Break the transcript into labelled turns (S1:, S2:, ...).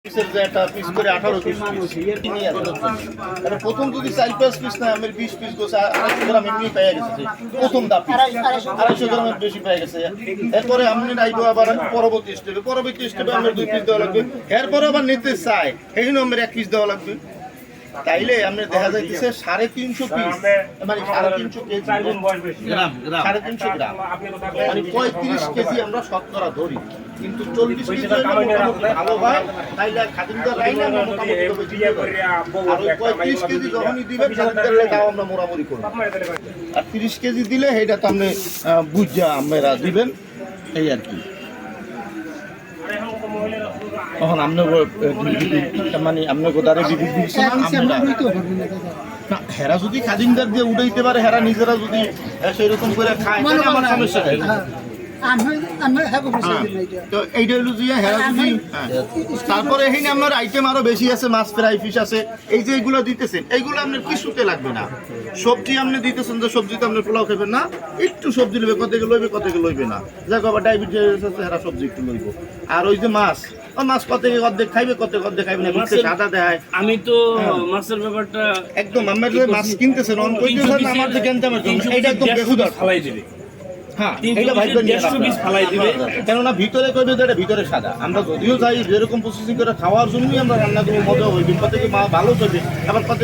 S1: piece করে 18 piece প্রথম যদি 4-5 পিস না আমি 20 পিস গোছা 250 গ্রাম এমনি পেয়ে গেছে প্রথম দাম 250 গ্রামের বেশি পেয়ে গেছে এরপরে আমি নাইবো আবার পরবর্তী স্টেপে আমার 2 পিস দেওয়া লাগবে এরপরে আবার নিতে চাই এইজন্য আমার 1 পিস দেওয়া লাগবে তাইলে আমরা দেখা যাইতেছে 350 পিস মানে 350 কেজি গ্রাম 350 গ্রাম মানে 35 কেজি আমরা শতকরা ধরি কিন্তু 40 কেজি ভালো হয় তাইলে খাদিমদার লাইনে আমরা মোটামুটি আর 35 কেজি যখনই দিবেন খাদিমদার দাও আমরা মোরামুরি করব আর 30 কেজি দিলে এইটা তো আপনি বুঝা আমরা দিবেন এই আর কি তখন আপনি মানে আপনি গোদারে না হেরা যদি খাদিমদার দিয়ে উঠাইতে পারে হেরা নিজেরা যদি সেরকম করে খায় তাহলে আমার সমস্যা নেই তো এইটা হলো যে হেরা যদি তারপরে এখানে আপনার আইটেম আরো বেশি আছে মাছ ফ্রাই ফিশ আছে এই যে এইগুলো দিতেছেন এইগুলো আপনার কিছুতে লাগবে না সবজি আপনি দিতেছেন যে সবজিতে আপনি পোলাও খাবেন না একটু সবজি লইবে কত লইবে না যাক আবার ডায়াবেটিস আছে হেরা সবজি একটু লইব আর ওই যে মাছ কত অর্ধেক খাইবে কত অর্ধেক খাইবে না সাদা দেয়
S2: আমি তো মাছের ব্যাপারটা
S1: একদম আমার যে মাছ কিনতেছেন অন কইতেছেন আমার যে কেনতামের জন্য এটা একদম বেহুদা
S2: ফালাই দিবে
S1: হ্যাঁ এটা ভাই
S2: ফালাই দিবে
S1: কেননা ভিতরে কইবে যে এটা ভিতরে সাদা আমরা যদিও যাই যেরকম প্রসেসিং করে খাওয়ার জন্যই আমরা রান্না করি মজা হইবে কত কি ভালো চলবে আবার কত